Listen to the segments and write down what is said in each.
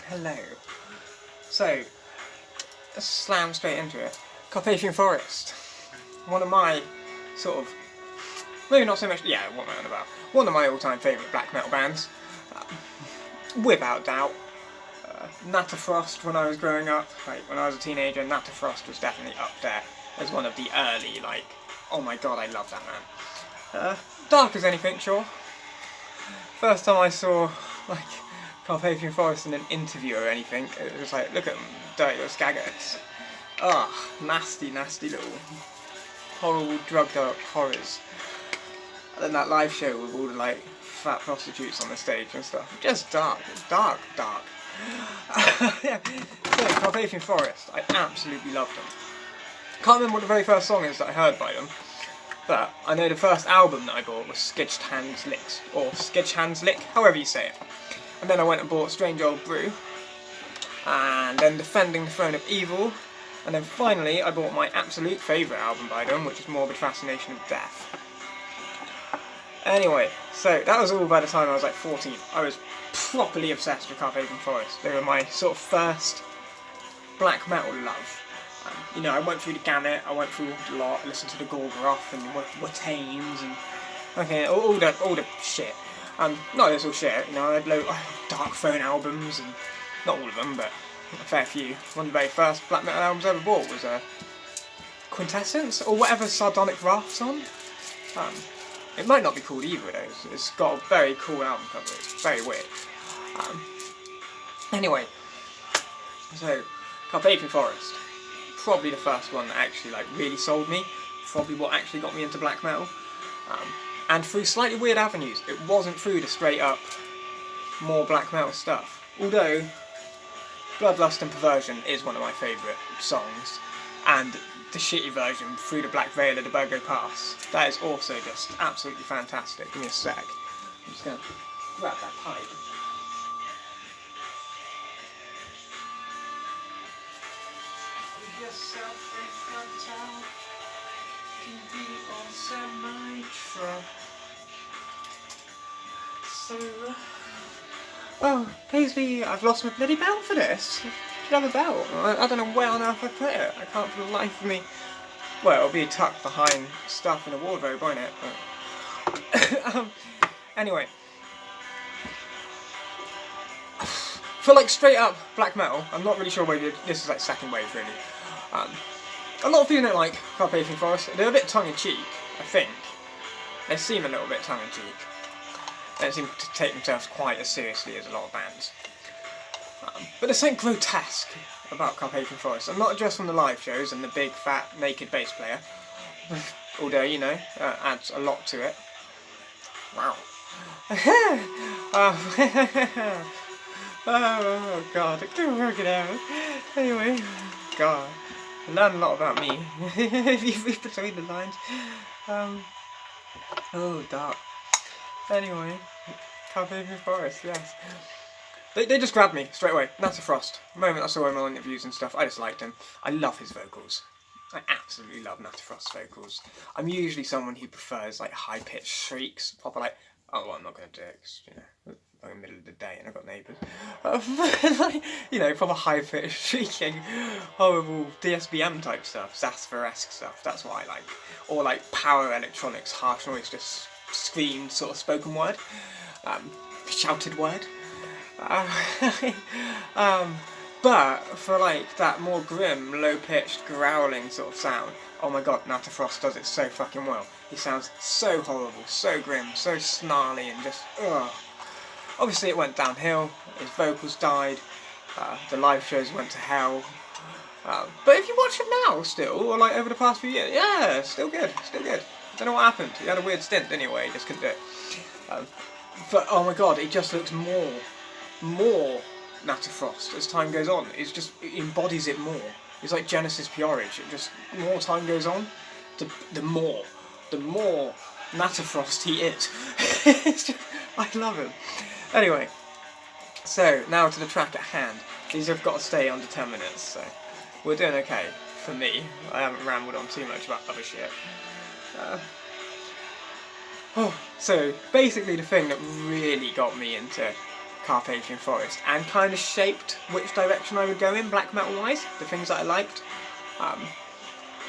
Hello. So, let's slam straight into it. Carpathian Forest. One of my sort of, maybe not so much, yeah, what am I on about? One of my all-time favourite black metal bands. Without doubt. Natter Frost when I was growing up, like when I was a teenager, Natter Frost was definitely up there as one of the early, like, oh my god, I love that man. Dark as anything, sure. First time I saw, like, Carpathian Forest in an interview or anything, it was like, look at them, dirty little skaggots. Ah, nasty, nasty little horrible drugged up horrors. And then that live show with all the, like, fat prostitutes on the stage and stuff. Just dark, dark, dark. Yeah, so Carpathian Forest, I absolutely love them. Can't remember what the very first song is that I heard by them, but I know the first album that I bought was Sketched Hands Licks, or Sketched Hands Lick, however you say it. And then I went and bought Strange Old Brew, and then Defending the Throne of Evil, and then finally I bought my absolute favourite album by them, which is Morbid Fascination of Death. Anyway, so that was all by the time I was like 14. I was properly obsessed with Carpathian Forest. They were my sort of first black metal love. You know, I went through the gamut, I went through a lot, I listened to the Gorgoroth and Watames and okay, all the shit. Not this all shit, you know, I had Dark Throne albums and not all of them, but a fair few. One of the very first black metal albums I ever bought was Quintessence, or whatever Sardonic Wrath's on. It might not be called either of those. It's got a very cool album cover. It's very weird. Anyway, so Carpathian Forest, probably the first one that actually like really sold me. Probably what actually got me into black metal. And through slightly weird avenues. It wasn't through the straight up more black metal stuff. Although Bloodlust and Perversion is one of my favourite songs, and the shitty version through the Black Veil of the Burgo Pass. That is also just absolutely fantastic. Give me a sec. I'm just going to grab that pipe. Yourself in front out, can be on semi-truck. So, oh, Paisley, I've lost my bloody belt for this. Should have a belt. I don't know where on earth I put it. I can't for the life of me. Well, it'll be tucked behind stuff in a wardrobe, won't it? But anyway, for like straight up black metal, I'm not really sure whether this is like second wave really. A lot of people don't like Carpathian Forest. They're a bit tongue-in-cheek, I think. They seem a little bit tongue-in-cheek. They don't seem to take themselves quite as seriously as a lot of bands. But there's something grotesque about Carpathian Forest, and not just from the live shows and the big, fat, naked bass player, although, you know, adds a lot to it. Wow. Oh god, I can't work it out. Anyway, god, I learned a lot about me, if you read between the lines. Oh, dark. Anyway, Carpathian Forest, yes. They just grabbed me straight away. Natter Frost. The moment I saw him on interviews and stuff, I just liked him. I love his vocals. I absolutely love Natter Frost's vocals. I'm usually someone who prefers like high-pitched shrieks, proper like, oh well, I'm not going to do it, 'cause, you know, I'm in the middle of the day and I've got neighbours. Like, you know, proper high-pitched shrieking, horrible DSBM type stuff, Zasper-esque stuff. That's what I like. Or like power electronics, harsh noise, just screamed sort of spoken word, shouted word. But for like that more grim, low-pitched, growling sort of sound, oh my god, Natter Frost does it so fucking well. He sounds so horrible, so grim, so snarly, and just ugh. Obviously it went downhill, his vocals died, the live shows went to hell. But if you watch him now still, or like over the past few years, yeah, still good, still good. Don't know what happened. He had a weird stint anyway, he just couldn't do it. But oh my god, he just looks more Natter Frost as time goes on. It embodies it more. It's like Genesis Peorage. It just, more time goes on, the more Natter Frost he is. I love him. Anyway, so now to the track at hand. These have got to stay under 10 minutes, so we're doing okay for me. I haven't rambled on too much about other shit. So basically the thing that really got me into Carpathian Forest and kind of shaped which direction I would go in black metal wise, the things that I liked.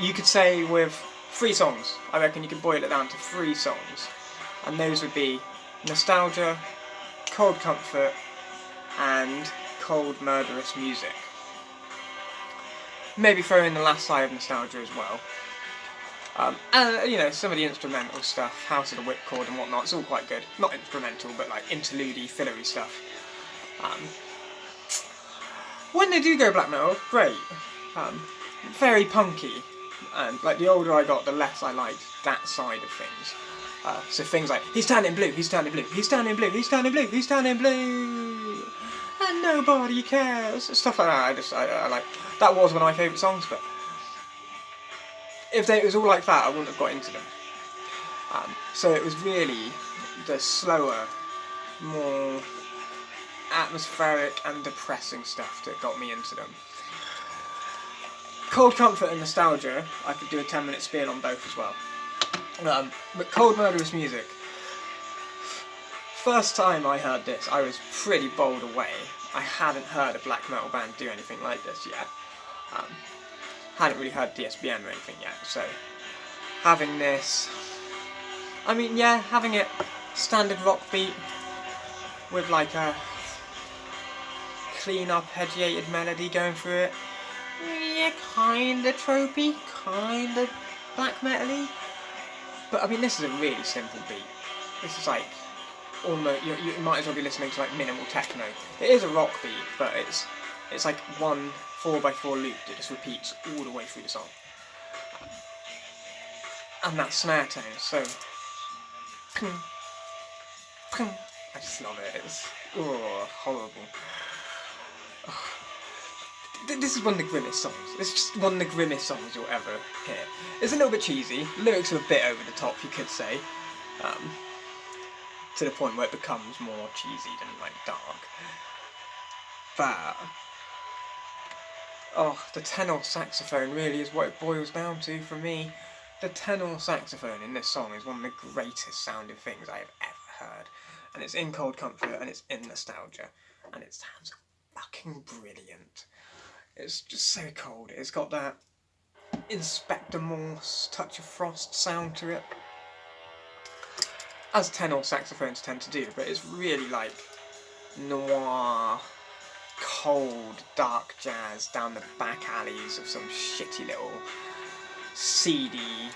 You could say with 3 songs, I reckon you could boil it down to 3 songs, and those would be Nostalgia, Cold Comfort, and Cold Murderous Music. Maybe throw in the last side of Nostalgia as well. And, you know, some of the instrumental stuff, House of the Whipcord and whatnot, it's all quite good. Not instrumental, but like interlude-y, fillery stuff. When they do go black metal, great. Very punky. And like the older I got, the less I liked that side of things. So things like, he's standing blue, he's standing blue, he's standing blue, he's standing blue, he's standing blue, and nobody cares. Stuff like that, I like. That was one of my favourite songs, but if it was all like that, I wouldn't have got into them. So it was really the slower, more atmospheric and depressing stuff that got me into them. Cold Comfort and Nostalgia, I could do a 10-minute spiel on both as well. But Cold Murderous Music, first time I heard this, I was pretty bowled away. I hadn't heard a black metal band do anything like this yet. Hadn't really heard DSBM or anything yet, so having this, I mean, yeah, having it standard rock beat with like a clean arpeggiated melody going through it, yeah, kinda tropey, kinda black metal-y, but I mean, this is a really simple beat. This is like almost, you might as well be listening to like minimal techno. It is a rock beat, but it's like one 4x4 loop that just repeats all the way through the song. And that snare tone is so... I just love it. It's horrible. This is one of the grimmest songs. It's just one of the grimmest songs you'll ever hear. It's a little bit cheesy. Lyrics are a bit over the top, you could say. To the point where it becomes more cheesy than like dark. But the tenor saxophone really is what it boils down to for me. The tenor saxophone in this song is one of the greatest sounding things I have ever heard. And it's in Cold Comfort and it's in Nostalgia. And it sounds fucking brilliant. It's just so cold. It's got that Inspector Morse, Touch of Frost sound to it. As tenor saxophones tend to do, but it's really like noir, cold, dark jazz down the back alleys of some shitty little seedy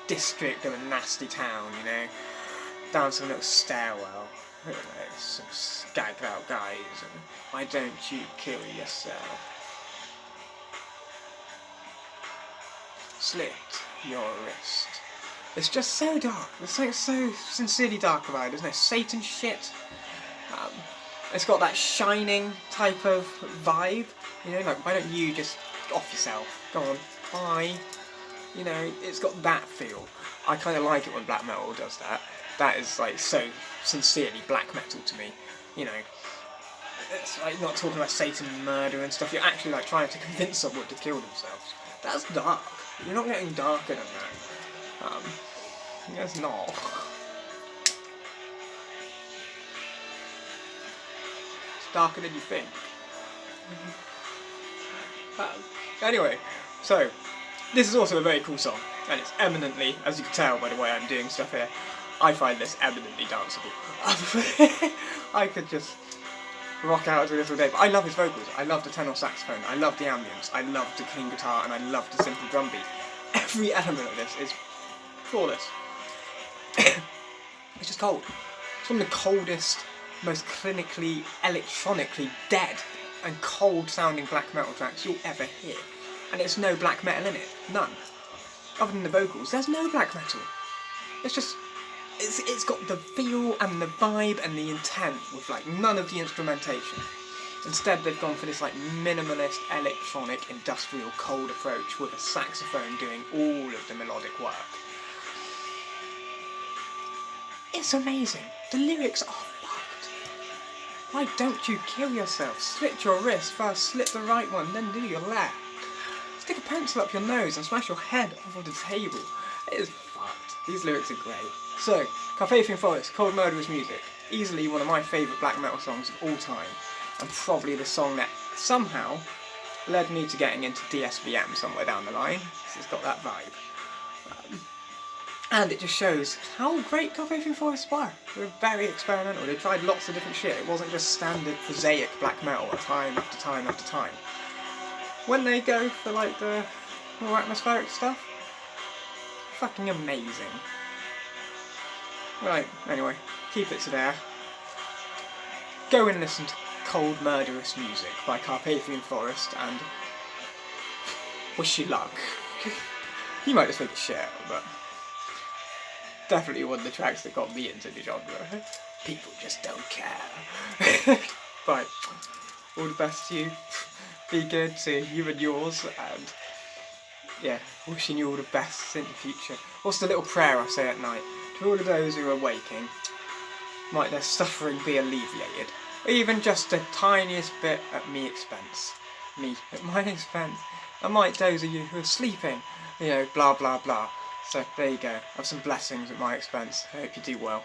district of a nasty town, you know, down some little stairwell, you know, some skagged out guys, and why don't you kill yourself? Slit your wrist. It's just so dark. There's something so sincerely dark about it. There's no Satan shit. It's got that Shining type of vibe. You know, like, why don't you just off yourself? Go on, bye. You know, it's got that feel. I kind of like it when black metal does that. That is like so sincerely black metal to me. You know, it's like not talking about Satan and murder and stuff. You're actually like trying to convince someone to kill themselves. That's dark. You're not getting darker than that. It's not. It's darker than you think. Anyway, so this is also a very cool song, and it's eminently, as you can tell by the way I'm doing stuff here, I find this eminently danceable. I could just rock out to this all day, but I love his vocals, I love the tenor saxophone, I love the ambience, I love the clean guitar, and I love the simple drum beat. Every element of this is flawless. It's just cold. It's one of the coldest, most clinically, electronically dead and cold sounding black metal tracks you'll ever hear. And there's no black metal in it. None. Other than the vocals, there's no black metal. It's just, it's got the feel and the vibe and the intent with like none of the instrumentation. Instead they've gone for this like minimalist, electronic, industrial, cold approach with a saxophone doing all of the melodic work. It's amazing. The lyrics are fucked. Why don't you kill yourself? Slit your wrist. First slit the right one, then do your left. Stick a pencil up your nose and smash your head off of the table. It is fucked. These lyrics are great. So, Carpathian Forest, Cold Murderous Music. easily one of my favourite black metal songs of all time, and probably the song that somehow led me to getting into DSBM somewhere down the line, because it's got that vibe. And it just shows how great Carpathian Forest were. They were very experimental, they tried lots of different shit. It wasn't just standard prosaic black metal time after time after time. When they go for like the more atmospheric stuff, fucking amazing. Right, anyway, keep it to there. Go and listen to Cold Murderous music by Carpathian Forest and wish you luck. You might just think it's shit, but definitely one of the tracks that got me into the genre. People just don't care. Right, all the best to you. Be good to you and yours, and yeah, wishing you all the best in the future. What's the little prayer I say at night? To all of those who are waking, might their suffering be alleviated, or even just the tiniest bit at me expense. Me, at my expense. And might those of you who are sleeping, you know, blah blah blah. So there you go, have some blessings at my expense. I hope you do well.